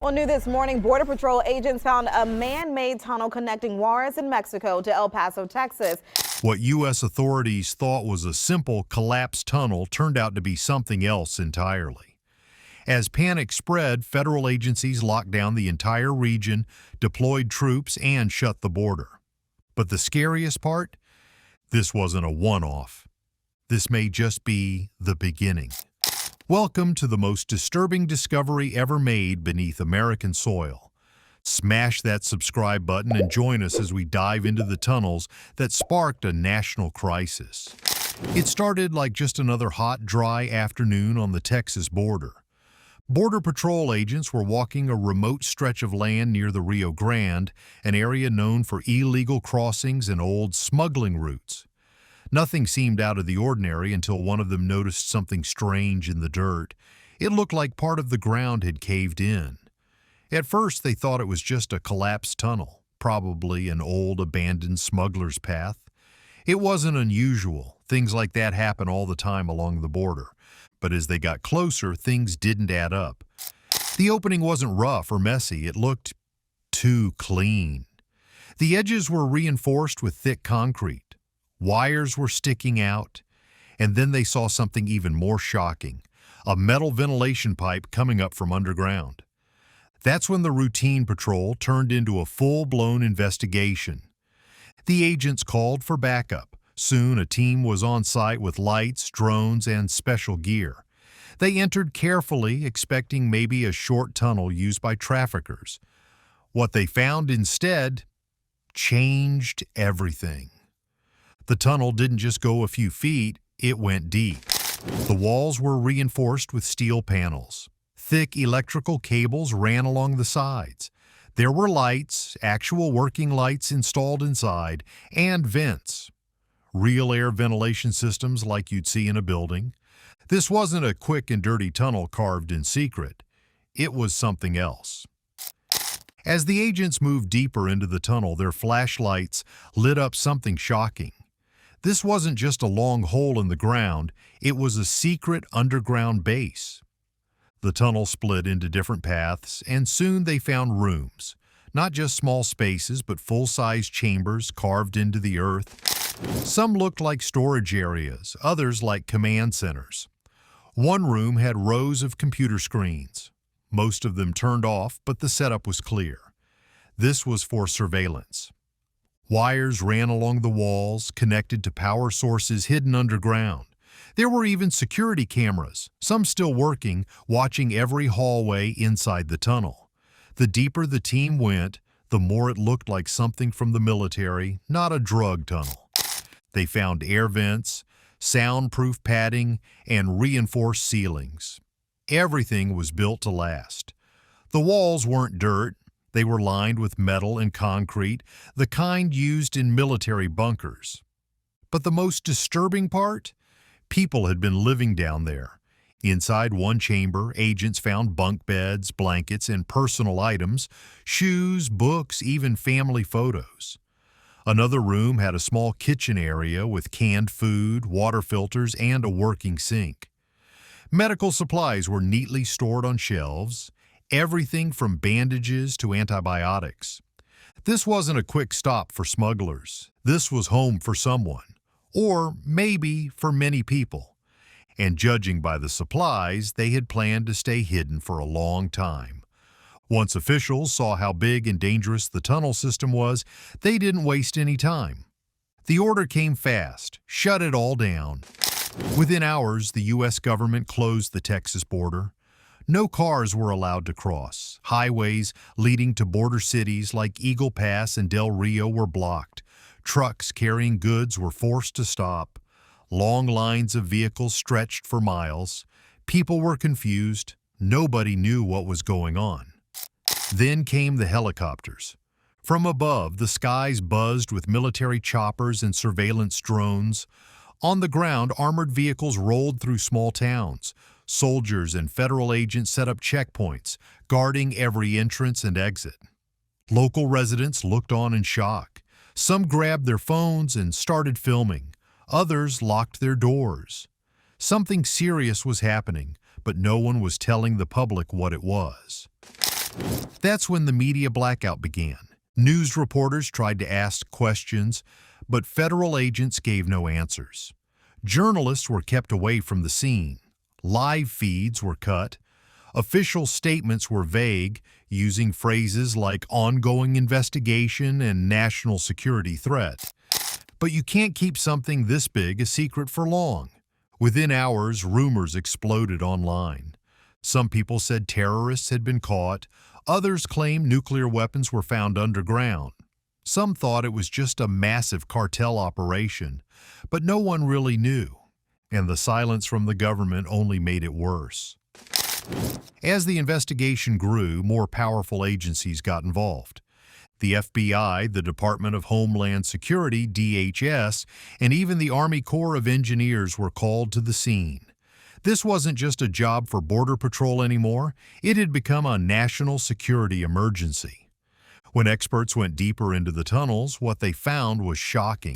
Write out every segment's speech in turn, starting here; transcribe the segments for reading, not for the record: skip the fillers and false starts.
Well, new this morning, Border Patrol agents found a man-made tunnel connecting Juarez in Mexico to El Paso, Texas. What U.S. authorities thought was a simple collapsed tunnel turned out to be something else entirely. As panic spread, federal agencies locked down the entire region, deployed troops, and shut the border. But the scariest part? This wasn't a one-off. This may just be the beginning. Welcome to the most disturbing discovery ever made beneath American soil. Smash that subscribe button and join us as we dive into the tunnels that sparked a national crisis. It started like just another hot, dry afternoon on the Texas border. Border Patrol agents were walking a remote stretch of land near the Rio Grande, an area known for illegal crossings and old smuggling routes. Nothing seemed out of the ordinary until one of them noticed something strange in the dirt. It looked like part of the ground had caved in. At first, they thought it was just a collapsed tunnel, probably an old abandoned smuggler's path. It wasn't unusual. Things like that happen all the time along the border. But as they got closer, things didn't add up. The opening wasn't rough or messy. It looked too clean. The edges were reinforced with thick concrete. Wires were sticking out, and then they saw something even more shocking, a metal ventilation pipe coming up from underground. That's when the routine patrol turned into a full-blown investigation. The agents called for backup. Soon a team was on site with lights, drones, and special gear. They entered carefully, expecting maybe a short tunnel used by traffickers. What they found instead changed everything. The tunnel didn't just go a few feet, it went deep. The walls were reinforced with steel panels. Thick electrical cables ran along the sides. There were lights, actual working lights installed inside, and vents. Real air ventilation systems like you'd see in a building. This wasn't a quick and dirty tunnel carved in secret. It was something else. As the agents moved deeper into the tunnel, their flashlights lit up something shocking. This wasn't just a long hole in the ground, it was a secret underground base. The tunnel split into different paths, and soon they found rooms. Not just small spaces, but full-size chambers carved into the earth. Some looked like storage areas, others like command centers. One room had rows of computer screens. Most of them turned off, but the setup was clear. This was for surveillance. Wires ran along the walls, connected to power sources hidden underground. There were even security cameras, some still working, watching every hallway inside the tunnel. The deeper the team went, the more it looked like something from the military, not a drug tunnel. They found air vents, soundproof padding, and reinforced ceilings. Everything was built to last. The walls weren't dirt. They were lined with metal and concrete, the kind used in military bunkers. But the most disturbing part? People had been living down there. Inside one chamber, agents found bunk beds, blankets, and personal items, shoes, books, even family photos. Another room had a small kitchen area with canned food, water filters, and a working sink. Medical supplies were neatly stored on shelves. Everything from bandages to antibiotics. This wasn't a quick stop for smugglers. This was home for someone, or maybe for many people. And judging by the supplies, they had planned to stay hidden for a long time. Once officials saw how big and dangerous the tunnel system was, they didn't waste any time. The order came fast, shut it all down. Within hours, the U.S. government closed the Texas border. No cars were allowed to cross. Highways leading to border cities like Eagle Pass and Del Rio were blocked. Trucks carrying goods were forced to stop. Long lines of vehicles stretched for miles. People were confused. Nobody knew what was going on. Then came the helicopters. From above, the skies buzzed with military choppers and surveillance drones. On the ground, armored vehicles rolled through small towns. Soldiers and federal agents set up checkpoints, guarding every entrance and exit. Local residents looked on in shock. Some grabbed their phones and started filming. Others locked their doors. Something serious was happening, but no one was telling the public what it was. That's when the media blackout began. News reporters tried to ask questions, but federal agents gave no answers. Journalists were kept away from the scene. Live feeds were cut. Official statements were vague, using phrases like ongoing investigation and national security threat. But you can't keep something this big a secret for long. Within hours, rumors exploded online. Some people said terrorists had been caught. Others claimed nuclear weapons were found underground. Some thought it was just a massive cartel operation, but no one really knew, and the silence from the government only made it worse. As the investigation grew, more powerful agencies got involved. The FBI, the Department of Homeland Security, DHS, and even the Army Corps of Engineers were called to the scene. This wasn't just a job for Border Patrol anymore, it had become a national security emergency. When experts went deeper into the tunnels, what they found was shocking.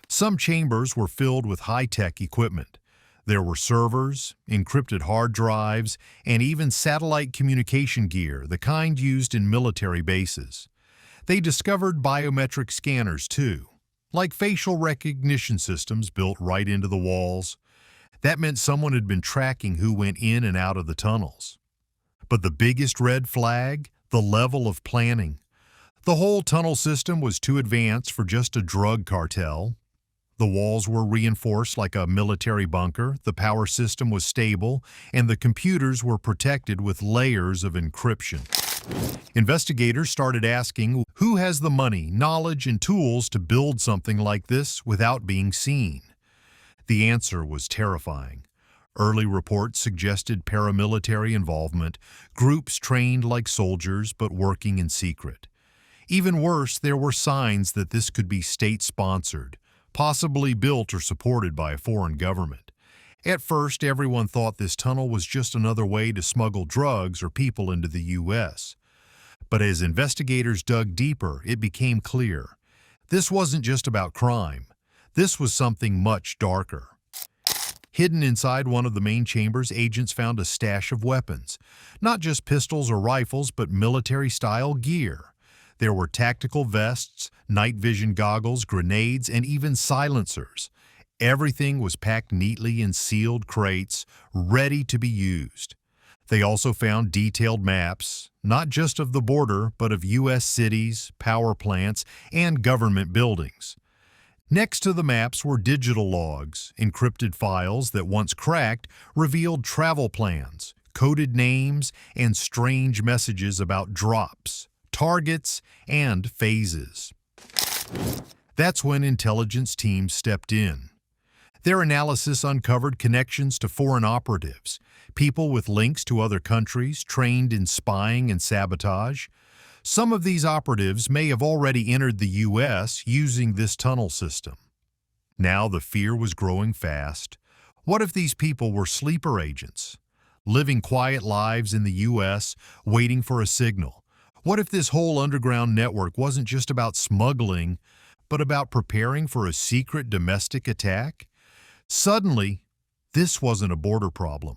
Some chambers were filled with high-tech equipment. There were servers, encrypted hard drives, and even satellite communication gear, the kind used in military bases. They discovered biometric scanners too, like facial recognition systems built right into the walls. That meant someone had been tracking who went in and out of the tunnels. But the biggest red flag? The level of planning. The whole tunnel system was too advanced for just a drug cartel. The walls were reinforced like a military bunker, the power system was stable, and the computers were protected with layers of encryption. Investigators started asking, who has the money, knowledge, and tools to build something like this without being seen? The answer was terrifying. Early reports suggested paramilitary involvement, groups trained like soldiers but working in secret. Even worse, there were signs that this could be state-sponsored, possibly built or supported by a foreign government. At first, everyone thought this tunnel was just another way to smuggle drugs or people into the U.S. But as investigators dug deeper, it became clear. This wasn't just about crime. This was something much darker. Hidden inside one of the main chambers, agents found a stash of weapons. Not just pistols or rifles, but military-style gear. There were tactical vests, night vision goggles, grenades, and even silencers. Everything was packed neatly in sealed crates, ready to be used. They also found detailed maps, not just of the border, but of U.S. cities, power plants, and government buildings. Next to the maps were digital logs, encrypted files that once cracked revealed travel plans, coded names, and strange messages about drops, targets, and phases. That's when intelligence teams stepped in. Their analysis uncovered connections to foreign operatives, people with links to other countries trained in spying and sabotage. Some of these operatives may have already entered the U.S. using this tunnel system. Now the fear was growing fast. What if these people were sleeper agents, living quiet lives in the U.S., waiting for a signal? What if this whole underground network wasn't just about smuggling, but about preparing for a secret domestic attack? Suddenly, this wasn't a border problem.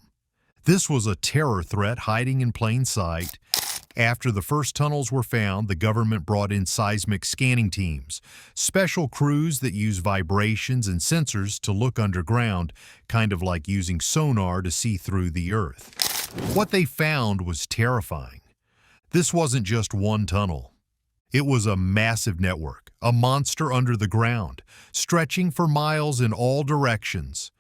This was a terror threat hiding in plain sight. After the first tunnels were found, the government brought in seismic scanning teams, special crews that use vibrations and sensors to look underground, kind of like using sonar to see through the earth. What they found was terrifying. This wasn't just one tunnel. It was a massive network, a monster under the ground, stretching for miles in all directions.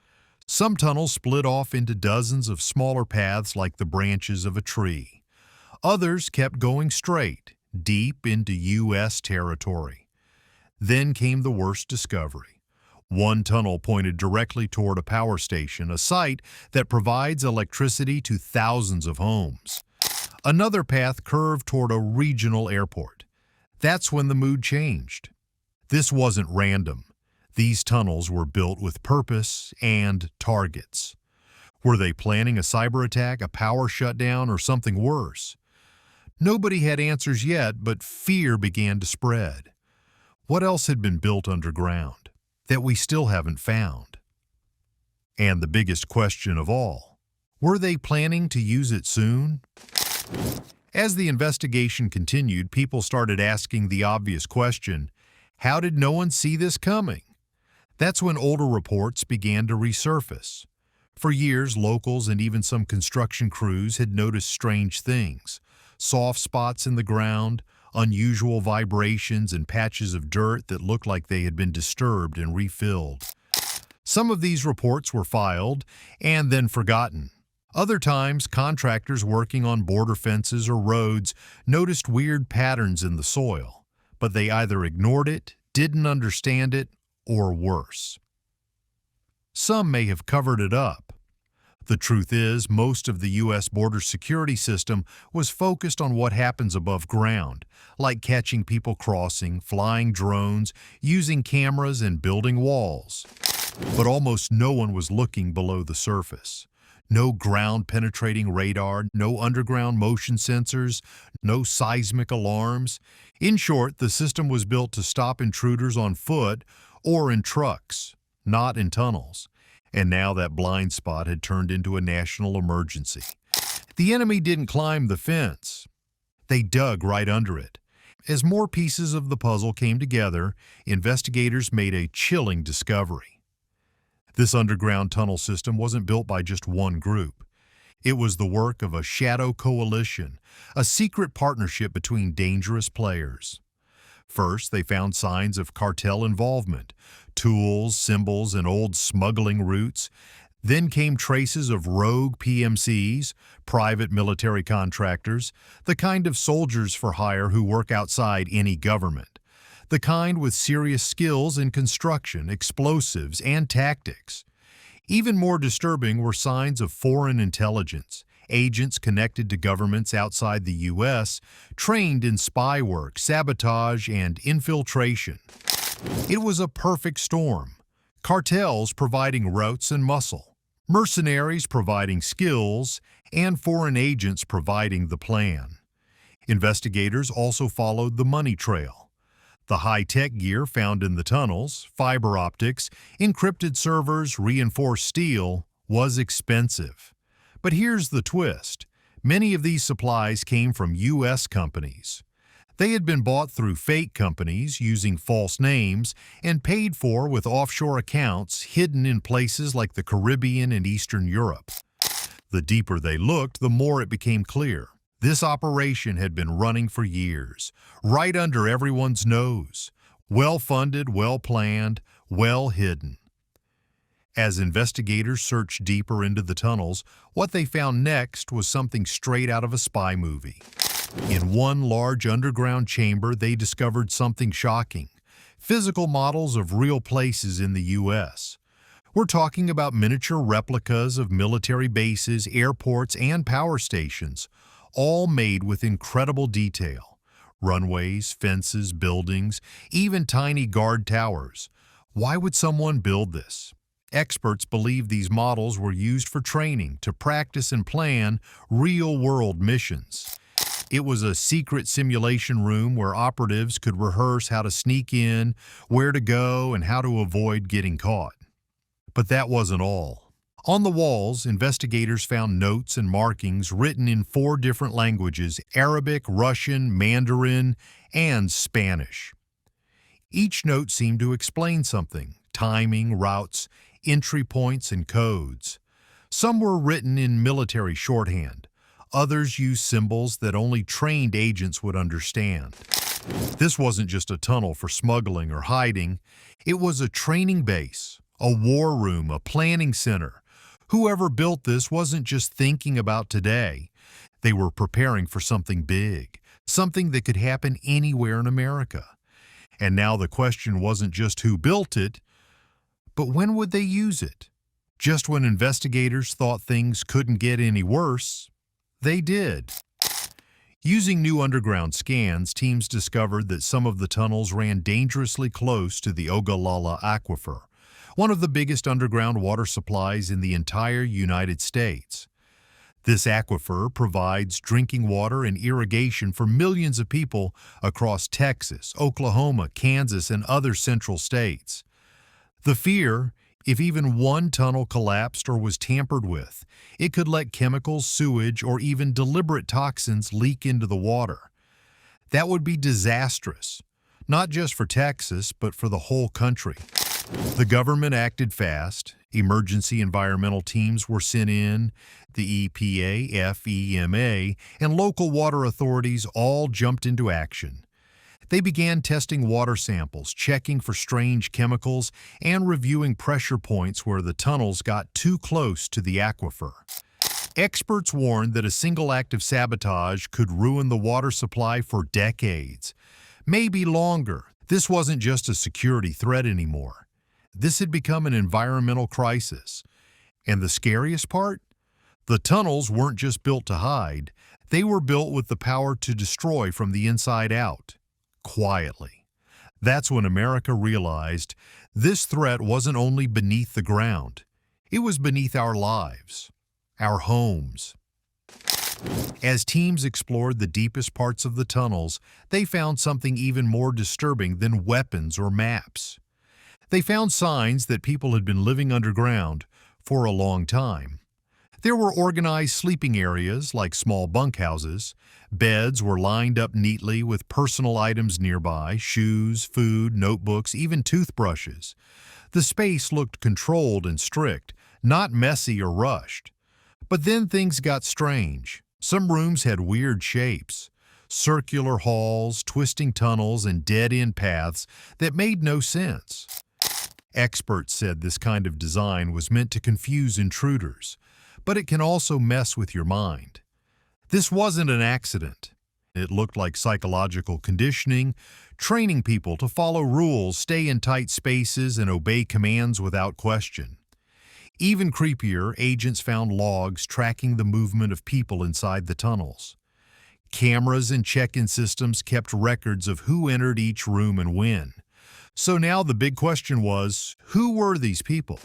Some tunnels split off into dozens of smaller paths like the branches of a tree. Others kept going straight, deep into U.S. territory. Then came the worst discovery. One tunnel pointed directly toward a power station, a site that provides electricity to thousands of homes. Another path curved toward a regional airport. That's when the mood changed. This wasn't random. These tunnels were built with purpose and targets. Were they planning a cyber attack, a power shutdown, or something worse? Nobody had answers yet, but fear began to spread. What else had been built underground that we still haven't found? And the biggest question of all, were they planning to use it soon? As the investigation continued, people started asking the obvious question, how did no one see this coming? That's when older reports began to resurface. For years, locals and even some construction crews had noticed strange things: soft spots in the ground, unusual vibrations, and patches of dirt that looked like they had been disturbed and refilled. Some of these reports were filed and then forgotten. Other times, contractors working on border fences or roads noticed weird patterns in the soil, but they either ignored it, didn't understand it, or worse. Some may have covered it up. The truth is, most of the U.S. border security system was focused on what happens above ground, like catching people crossing, flying drones, using cameras, and building walls. But almost no one was looking below the surface. No ground-penetrating radar, no underground motion sensors, no seismic alarms. In short, the system was built to stop intruders on foot or in trucks, not in tunnels. And now that blind spot had turned into a national emergency. The enemy didn't climb the fence. They dug right under it. As more pieces of the puzzle came together, investigators made a chilling discovery. This underground tunnel system wasn't built by just one group. It was the work of a shadow coalition, a secret partnership between dangerous players. First, they found signs of cartel involvement: tools, symbols, and old smuggling routes. Then came traces of rogue PMCs, private military contractors, the kind of soldiers for hire who work outside any government, the kind with serious skills in construction, explosives, and tactics. Even more disturbing were signs of foreign intelligence, agents connected to governments outside the U.S., trained in spy work, sabotage, and infiltration. It was a perfect storm. Cartels providing routes and muscle, mercenaries providing skills, and foreign agents providing the plan. Investigators also followed the money trail. The high-tech gear found in the tunnels, fiber optics, encrypted servers, reinforced steel, was expensive. But here's the twist. Many of these supplies came from U.S. companies. They had been bought through fake companies using false names and paid for with offshore accounts hidden in places like the Caribbean and Eastern Europe. The deeper they looked, the more it became clear. This operation had been running for years, right under everyone's nose. Well-funded, well-planned, well-hidden. As investigators searched deeper into the tunnels, what they found next was something straight out of a spy movie. In one large underground chamber, they discovered something shocking: physical models of real places in the U.S. We're talking about miniature replicas of military bases, airports, and power stations, all made with incredible detail. Runways, fences, buildings, even tiny guard towers. Why would someone build this? Experts believe these models were used for training, to practice and plan real-world missions. It was a secret simulation room where operatives could rehearse how to sneak in, where to go, and how to avoid getting caught. But that wasn't all. On the walls, investigators found notes and markings written in 4 different languages: Arabic, Russian, Mandarin, and Spanish. Each note seemed to explain something: timing, routes, entry points, and codes. Some were written in military shorthand. Others used symbols that only trained agents would understand. This wasn't just a tunnel for smuggling or hiding. It was a training base, a war room, a planning center. Whoever built this wasn't just thinking about today. They were preparing for something big, something that could happen anywhere in America. And now the question wasn't just who built it, but when would they use it? Just when investigators thought things couldn't get any worse, they did. Using new underground scans, teams discovered that some of the tunnels ran dangerously close to the Ogallala Aquifer, one of the biggest underground water supplies in the entire United States. This aquifer provides drinking water and irrigation for millions of people across Texas, Oklahoma, Kansas, and other central states. The fear, If even one tunnel collapsed or was tampered with, it could let chemicals, sewage, or even deliberate toxins leak into the water. That would be disastrous, not just for Texas, but for the whole country. The government acted fast. Emergency environmental teams were sent in. The EPA, FEMA, and local water authorities all jumped into action. They began testing water samples, checking for strange chemicals, and reviewing pressure points where the tunnels got too close to the aquifer. Experts warned that a single act of sabotage could ruin the water supply for decades, maybe longer. This wasn't just a security threat anymore. This had become an environmental crisis. And the scariest part? The tunnels weren't just built to hide. They were built with the power to destroy from the inside out. Quietly. That's when America realized this threat wasn't only beneath the ground, it was beneath our lives, our homes. As teams explored the deepest parts of the tunnels, they found something even more disturbing than weapons or maps. They found signs that people had been living underground for a long time. There were organized sleeping areas like small bunkhouses. Beds were lined up neatly with personal items nearby, shoes, food, notebooks, even toothbrushes. The space looked controlled and strict, not messy or rushed. But then things got strange. Some rooms had weird shapes, circular halls, twisting tunnels, and dead-end paths that made no sense. Experts said this kind of design was meant to confuse intruders, but it can also mess with your mind. This wasn't an accident. It looked like psychological conditioning, training people to follow rules, stay in tight spaces, and obey commands without question. Even creepier, agents found logs tracking the movement of people inside the tunnels. Cameras and check-in systems kept records of who entered each room and when. So now the big question was, who were these people?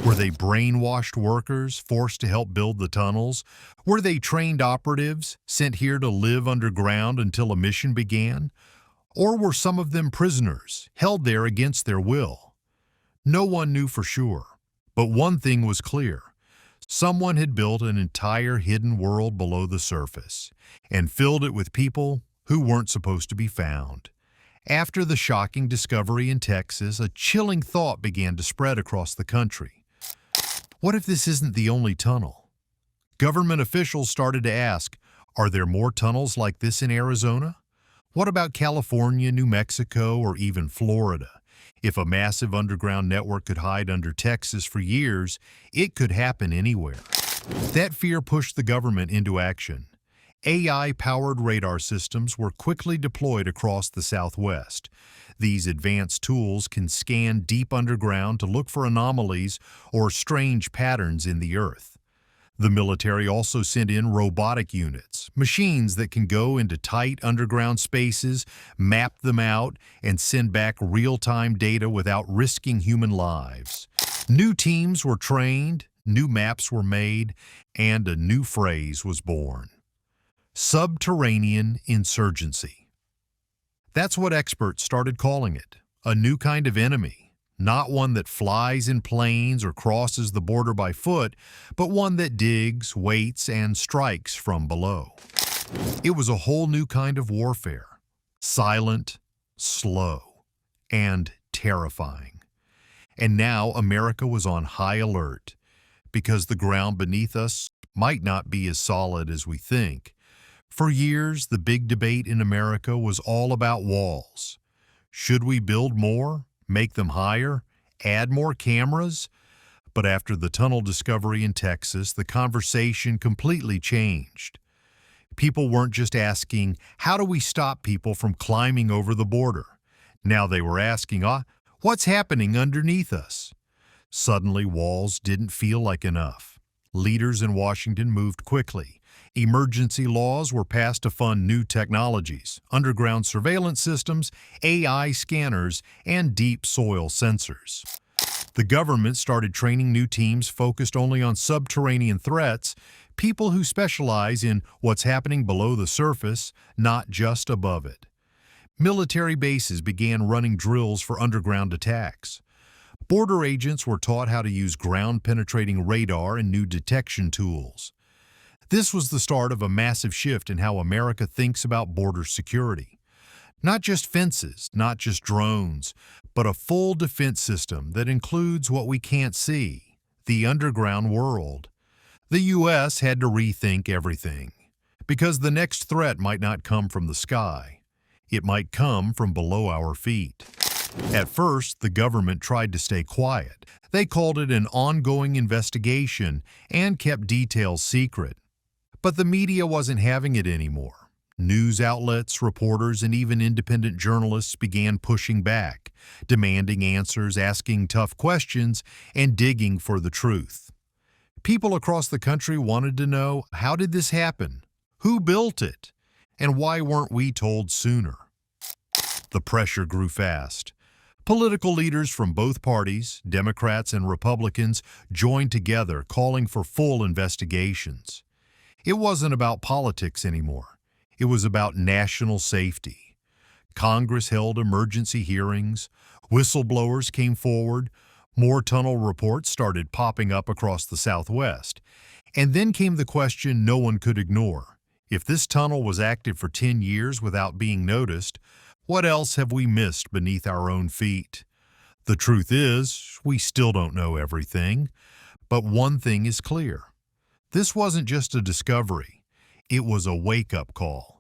Were they brainwashed workers forced to help build the tunnels? Were they trained operatives sent here to live underground until a mission began? Or were some of them prisoners, held there against their will? No one knew for sure. But one thing was clear. Someone had built an entire hidden world below the surface and filled it with people who weren't supposed to be found. After the shocking discovery in Texas, a chilling thought began to spread across the country. What if this isn't the only tunnel? Government officials started to ask, are there more tunnels like this in Arizona? What about California, New Mexico, or even Florida? If a massive underground network could hide under Texas for years, it could happen anywhere. That fear pushed the government into action. AI-powered radar systems were quickly deployed across the Southwest. These advanced tools can scan deep underground to look for anomalies or strange patterns in the earth. The military also sent in robotic units, machines that can go into tight underground spaces, map them out, and send back real-time data without risking human lives. New teams were trained, new maps were made, and a new phrase was born. Subterranean insurgency. That's what experts started calling it, a new kind of enemy, not one that flies in planes or crosses the border by foot, but one that digs, waits, and strikes from below. It was a whole new kind of warfare, silent, slow, and terrifying. And now America was on high alert, because the ground beneath us might not be as solid as we think. For years, the big debate in America was all about walls. Should we build more, make them higher, add more cameras? But after the tunnel discovery in Texas, the conversation completely changed. People weren't just asking, how do we stop people from climbing over the border? Now they were asking, what's happening underneath us? Suddenly, walls didn't feel like enough. Leaders in Washington moved quickly. Emergency laws were passed to fund new technologies, underground surveillance systems, AI scanners, and deep soil sensors. The government started training new teams focused only on subterranean threats, people who specialize in what's happening below the surface, not just above it. Military bases began running drills for underground attacks. Border agents were taught how to use ground-penetrating radar and new detection tools. This was the start of a massive shift in how America thinks about border security. Not just fences, not just drones, but a full defense system that includes what we can't see, the underground world. The U.S. had to rethink everything, because the next threat might not come from the sky. It might come from below our feet. At first, the government tried to stay quiet. They called it an ongoing investigation and kept details secret. But the media wasn't having it anymore. News outlets, reporters, and even independent journalists began pushing back, demanding answers, asking tough questions, and digging for the truth. People across the country wanted to know, how did this happen? Who built it? And why weren't we told sooner? The pressure grew fast. Political leaders from both parties, Democrats and Republicans, joined together calling for full investigations. It wasn't about politics anymore. It was about national safety. Congress held emergency hearings. Whistleblowers came forward. More tunnel reports started popping up across the Southwest. And then came the question no one could ignore. If this tunnel was active for 10 years without being noticed, what else have we missed beneath our own feet? The truth is, we still don't know everything. But one thing is clear. This wasn't just a discovery. It was a wake-up call.